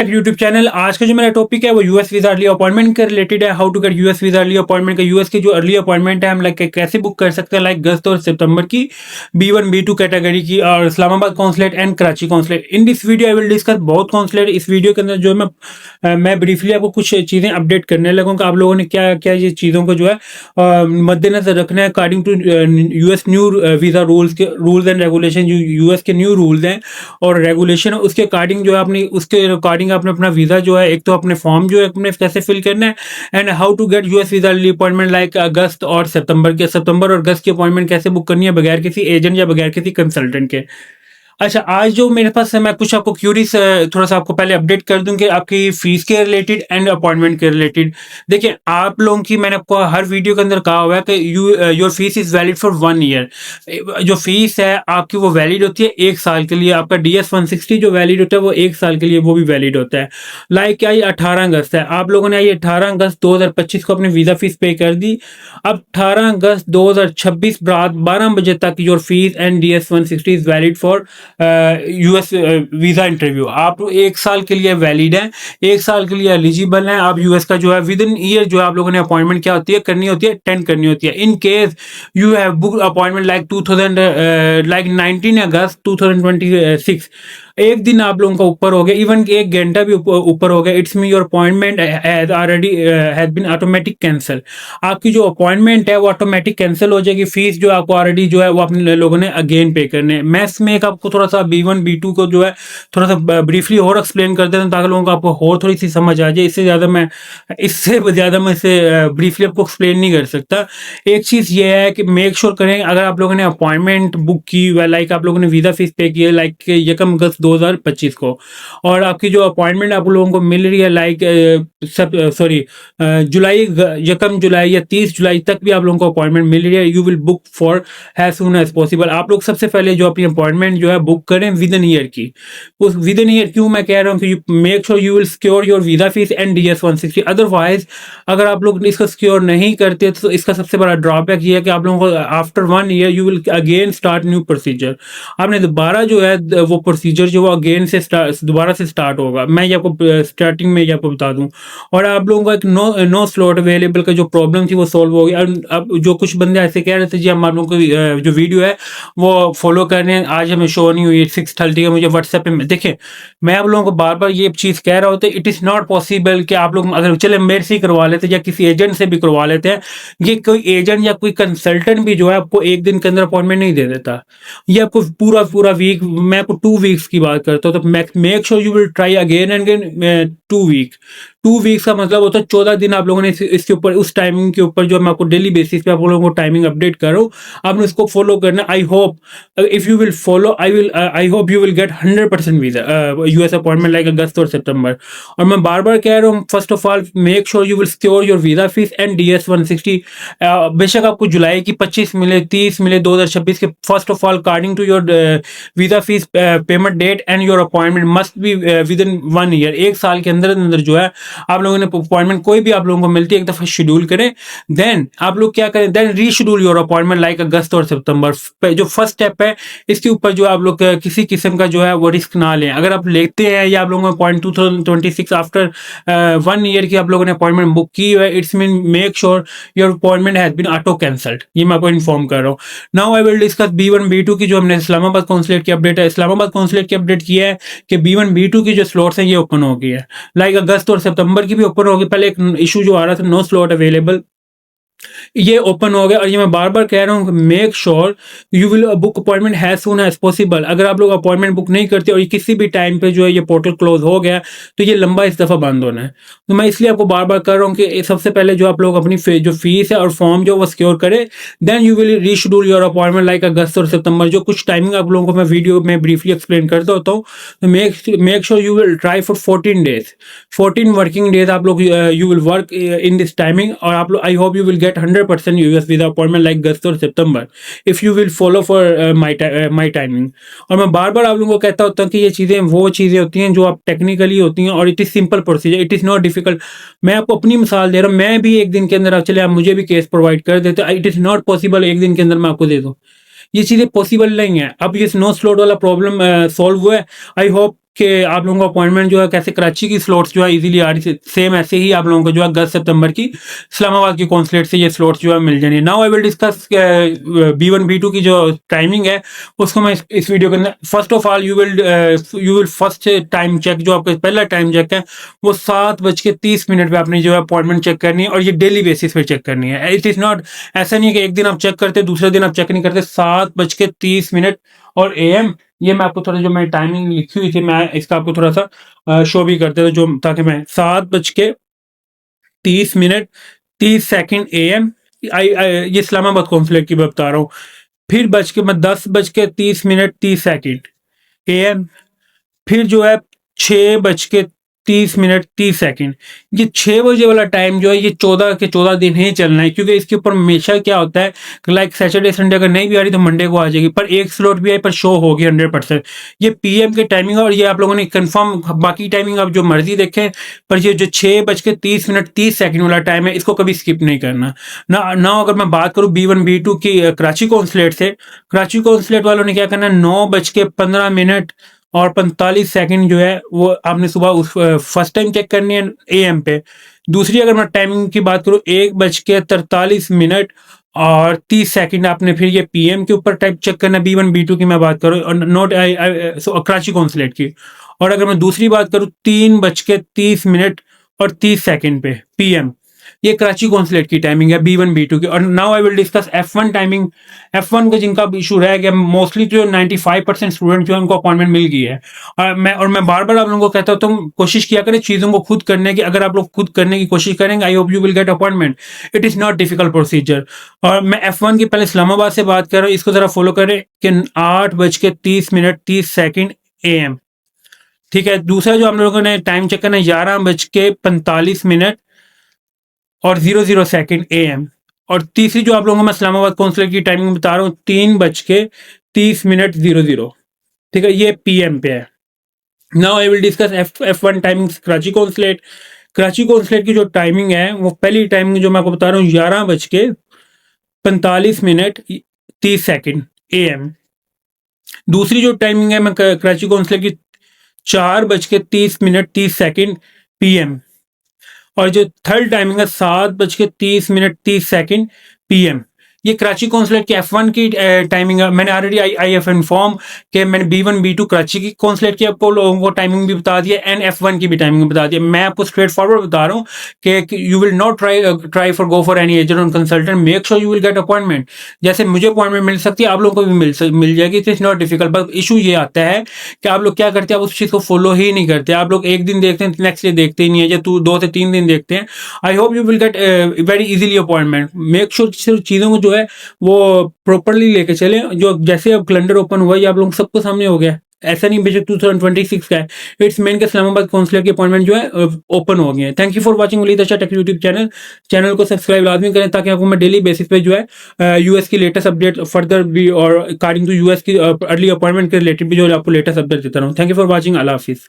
YouTube channel. आज का जो मेरा टॉपिक है वो यूएस वीजा अर्ली अपॉइंटमेंट के रिलेटेड है। How to get US visa early appointment का यूएस की जो अर्ली अपॉइंटमेंट है हम कैसे बुक कर सकते हैं, अगस्त और सितंबर की B1 B2 कैटेगरी की, और Islamabad consulate and Karachi consulate. In this video I will discuss बहुत कॉन्सुलेट। इस वीडियो के अंदर जो मैं ब्रीफली आपको कुछ चीज़ें अपडेट करने लगूंगा। आप लोगों ने क्या क्या ये चीज़ों को जो है मद्देनजर रखना है according to US new visa rules and regulation. जो यूएस के न्यू रूल्स हैं और रेगुलेशन, उसके अकॉर्डिंग जो है उसके अकॉर्डिंग आपने अपना वीज़ा जो है, एक तो अपने फॉर्म जो है अपने कैसे फिल करना है, and how to get US visa appointment like अगस्त और सितंबर और अगस्त की अपॉइंटमेंट कैसे बुक करनी है बगैर किसी एजेंट या बगैर किसी कंसल्टेंट के। अच्छा, आज जो मेरे पास है, मैं कुछ आपको क्यूरीज थोड़ा सा आपको पहले अपडेट कर दूं कि आपकी फीस के रिलेटेड एंड अपॉइंटमेंट के रिलेटेड। देखिए, आप लोगों की मैंने आपको हर वीडियो के अंदर कहा हुआ है कि your fees is valid for 1 year. जो फीस है आपकी वो वैलिड होती है 1 साल के लिए। आपका DS 160 जो वैलिड होता है वो 1 साल के लिए वो भी वैलिड होता है। लाइक क्या, ये 18 अगस्त है, आप लोगों ने ये 18 अगस्त 2025 को अपनी वीज़ा फीस पे कर दी। अब 18 अगस्त 2026 रात 12 बजे तक your fees and DS 160 is valid for US visa interview. आप 1 साल के लिए वैलिड है, 1 साल के लिए एलिजिबल हैं आप यूएस का जो है। विद इन ईयर जो है आप लोगों ने अपॉइंटमेंट क्या होती है करनी होती है, 10 करनी होती है। In case you have book appointment like 19 अगस्त 2026, एक दिन आप लोगों का ऊपर हो गया, इवन 1 घंटा भी ऊपर हो गया, it's mean your appointment has already has been automatic cancel. आपकी जो अपॉइंटमेंट है वो ऑटोमेटिक कैंसिल हो जाएगी। फीस जो आपको ऑलरेडी जो है वो अपने लोगों ने अगेन पे करने। मैं इसमें एक आपको थोड़ा सा B1 B2 को जो है थोड़ा सा ब्रीफली और एक्सप्लेन कर देता हूँ ताकि लोगों को आपको और थोड़ी सी समझ आ जाए। इससे ज़्यादा मैं इसे ब्रीफली आपको एक्सप्लेन नहीं कर सकता। एक चीज़ ये है कि मेक श्योर करें, अगर आप लोगों ने अपॉइंटमेंट बुक की हुआ, लाइक आप लोगों ने वीज़ा फीस पे की है लाइक 1 अगस्त 2025 को, और आपकी जो अपॉइंटमेंट आप लोगों को मिल रही है लाइक जुलाई 1 जुलाई या 30 जुलाई तक भी आप लोगों को अपॉइंटमेंट मिल रही है, you will book for as soon as possible. आप लोग सबसे पहले जो अपनी अपॉइंटमेंट जो है बुक करें विद इन ईयर की। उस विद इन ईयर क्यों मैं कह रहा हूँ कि make sure you will secure your visa fees and DS 160। Otherwise अगर आप लोग इसको सिक्योर नहीं करते तो इसका सबसे बड़ा ड्रॉबैक ये है कि आप लोगों को after 1 year you will again start new procedure. आपने दोबारा जो है वो प्रोसीजर जो अगेन से दोबारा से स्टार्ट होगा। मैं ये आपको स्टार्टिंग में ये आपको बता दूं। और आप लोगों का एक नो स्लॉट अवेलेबल का जो प्रॉब्लम थी वो सॉल्व हो गई। अब जो कुछ बंदे ऐसे कह रहे थे जी हम आप लोगों को जो वीडियो है वो फॉलो कर रहे हैं, आज हमें शो नहीं हुई 6:30 का, मुझे व्हाट्सएप पे देखिए मैं आप लोगों को बार बार ये चीज़ कह रहा होता है, इट इज़ नॉट पॉसिबल कि आप लोग अगर चले मेरे से ही करवा लेते या किसी एजेंट से भी करवा लेते हैं, ये कोई एजेंट या कोई कंसल्टेंट भी जो है आपको एक दिन के अंदर अपॉइंटमेंट नहीं दे देता। ये आपको पूरा वीक, मैं आपको 2 वीक्स की बात करता हूँ, तो make sure you will try again and again 2 weeks का मतलब होता है 14 दिन आप लोगों ने इसके ऊपर, उस टाइमिंग के ऊपर जो मैं आपको डेली बेसिस पे आप लोगों को टाइमिंग अपडेट कर रहा हूँ, आपने इसको फॉलो करना। I hope if you will follow I hope you will get 100% visa US appointment like अगस्त और सितंबर। और मैं बार बार कह रहा हूँ, first of all make sure you will secure your visa fee and DS 160। बेशक आपको जुलाई की 25 मिले 30 मिले 2026 के, first of all according to your visa fees payment date and your appointment must be within 1 year. 1 साल के अंदर अंदर जो है आप लोगों ने अपॉइंटमेंट कोई भी आप लोगों को मिलती है एक दफा शेड्यूल करें, देन आप लोग क्या करें, then reschedule your appointment like अगस्त और सितंबर। जो फर्स्ट स्टेप है इसके ऊपर जो आप लोग किसी किस्म का जो है वो रिस्क ना लें। अगर आप लेते हैं या आप लोगों ने पॉइंट 2026 आफ्टर 1 ईयर की आप लोगों ने अपॉइंटमेंट बुक की है, it's mean make sure your appointment has been auto cancelled. ये मैं आपको इन्फॉर्म कर रहा हूँ। Now I will discuss B1 B2 की जो हमने इस्लामाबाद कॉन्सुलेट की अपडेट है। इस्लामाबाद कॉन्सुलेट की अपडेट की है कि B1 B2 की जो स्लॉट्स हैं ये ओपन हो गई है, लाइक अगस्त और सितंबर की भी ओपन होगी। पहले एक इशू जो आ रहा था नो स्लॉट अवेलेबल, ये ओपन हो गया। और ये मैं बार बार कह रहा हूँ, make sure you will book appointment has soon as possible. अगर आप लोग अपॉइंटमेंट बुक नहीं करते और ये किसी भी टाइम पे जो है ये पोर्टल क्लोज हो गया तो ये लंबा इस दफ़ा बंद होना है। तो मैं इसलिए आपको बार बार कर रहा हूँ कि सबसे पहले जो आप लोग अपनी जो फीस है और फॉर्म जो वो सिक्योर करें, then you will reschedule your appointment like अगस्त और सितंबर। जो कुछ टाइमिंग आप लोगों को मैं वीडियो में ब्रीफली एक्सप्लेन करता होता हूँ, तो make sure you will try for 14 days, 14 working days आप लोग you will work in this timing. और आप लोग I hope you will get 100% US visa appointment like अगस्त और सितंबर if you will follow for my timing. और मैं बार बार आप लोगों को कहता होता हूँ कि ये चीज़ें वो चीज़ें होती हैं जो आप टेक्निकली होती हैं और it is simple procedure, it is not difficult. मैं आपको अपनी मिसाल दे रहा हूँ, मैं भी एक दिन के अंदर चले आप मुझे भी केस प्रोवाइड कर देते, इट इज़ नॉट पॉसिबल एक दिन के अंदर मैं आपको दे दूँ। ये चीज़ें पॉसिबल नहीं है। अब ये नो स्लॉट वाला प्रॉब्लम सॉल्व हुआ है। आई होप कि आप लोगों को अपॉइंटमेंट जो है कैसे कराची की स्लॉट्स जो है इजीली आ रही है, सेम ऐसे ही आप लोगों को जो है 10 सितंबर की इस्लामाबाद की कॉन्सुलेट से ये स्लॉट्स जो है मिल जाएंगे। Now I will discuss B1 B2 की जो टाइमिंग है उसको मैं इस वीडियो के अंदर, first of all you will first time check, जो आपका पहला टाइम चेक है वो 7:30 पे आपने जो है अपॉइंटमेंट चेक करनी है, और ये डेली बेसिस पे चेक करनी है। इट इज नॉट, ऐसा नहीं है कि एक दिन आप चेक करते दूसरे दिन आप चेक नहीं करते। 7:30 और AM, ये मैं आपको थोड़ा, जो मैं टाइमिंग लिखी हुई थी मैं इसका आपको थोड़ा सा शो भी करते थे, जो ताकि मैं 7:30 AM, ये इस्लामाबाद कॉन्सुलेट की मैं बता रहा हूँ। फिर 10:30 AM, फिर जो है 6:30 ये 6 बजे वाला टाइम जो है ये 14 के 14 दिन ही चलना है, क्योंकि इसके ऊपर हमेशा क्या होता है, लाइक सैटरडे संडे अगर नहीं भी आ रही तो मंडे को आ जाएगी, पर एक स्लॉट भी आई पर शो होगी 100%। ये PM की टाइमिंग है, और ये आप लोगों ने कंफर्म, बाकी टाइमिंग आप जो मर्जी देखें, पर ये जो 6:30 वाला टाइम है इसको कभी स्किप नहीं करना ना। अगर मैं बात करूँ B1 B2 की कराची कॉन्सुलेट से, कराची कॉन्सुलेट वालों ने क्या करना है, 9:15 और 45 सेकंड जो है वो आपने सुबह उस फर्स्ट टाइम चेक करनी है AM पे। दूसरी अगर मैं टाइमिंग की बात करूँ, 1:43 और 30 सेकंड आपने फिर ये PM के ऊपर टाइप चेक करना है। B1 B2 की मैं बात करूँ, और नोट कराची कॉन्सुलेट की। और अगर मैं दूसरी बात करूँ, 3:30 और 30 सेकंड पे PM, ये कराची कॉन्सुलेट की टाइमिंग है B1 B2 की। और now I will discuss F1 timing. F1 का जिनका इशू रह गया, मोस्टली जो 95% स्टूडेंट जो है उनको अपॉइंटमेंट मिल गई है। और मैं बार बार आप लोगों को कहता हूँ, तुम कोशिश किया करें चीज़ों को खुद करने की। अगर आप लोग खुद करने की कोशिश करेंगे, आई hope you will get appointment. It is not difficult procedure. और मैं F1 की पहले इस्लामाबाद से बात कर रहा हूँ, इसको ज़रा फॉलो करें कि 8:30 AM, ठीक है। दूसरा जो हम लोगों ने टाइम चेक करना है, 11:45 और 00 सेकंड AM। और तीसरी जो आप लोगों को मैं इस्लामाबाद कॉन्सुलेट की टाइमिंग बता रहा हूँ, 3:30 ठीक है, ये PM पे है। Now I will discuss F1 timing Karachi consulate. Karachi consulate की जो टाइमिंग है, वो पहली टाइमिंग जो मैं आपको बता रहा हूँ, 11:45 AM। दूसरी जो टाइमिंग है मैं कराची कॉन्सुलेट की, 4:30 PM। और जो थर्ड टाइमिंग है, 7:30 PM। ये कराची कॉन्सुलेट की F1 की टाइमिंग है। मैंने ऑलरेडी आई एफ इन्फॉर्म कि मैंने B1 B2 कराची की कॉन्सुलेट की आपको वो टाइमिंग भी बता दिया, एंड F1 की भी टाइमिंग बता दिया। मैं आपको स्ट्रेट फॉरवर्ड बता रहा हूँ कि you will not try for any agent और consultant, make sure you will get appointment. जैसे मुझे अपॉइंटमेंट मिल सकती है, आप लोगों को भी मिल जाएगी। इट इज नॉट डिफिकल्ट, बस इशू ये आता है कि आप लोग क्या करते हैं, आप उस चीज़ को फॉलो ही नहीं करते। आप लोग एक दिन देखते हैं, नेक्स्ट डे देखते ही नहीं है, या 2 से 3 दिन देखते हैं। आई hope you will get very easily appointment. Make sure चीज़ों को जो है वो प्रॉपरली लेके चले। जो जैसे अब कैलेंडर ओपन हुआ, ये आप लोगों सबको सामने हो गया, ऐसा नहीं बेशक 2026 का है, इट्स मेन के इस्लामाबाद कॉन्सुलेट की अपॉइंटमेंट जो है ओपन हो गई है। Thank you for watching Waleed Achha tech YouTube channel को सब्सक्राइब लाजमी करें, ताकि आपको मैं डेली बेसिस पे जो है US की लेटेस्ट अपडेट फर्दर भी, और अकॉर्डिंग टू US की अर्ली अपॉइंटमेंट के रिलेटेड भी जो आपको लेटेस्ट अपडेट देता रहूँ। Thank you for watching. अल्लाह हाफिज़।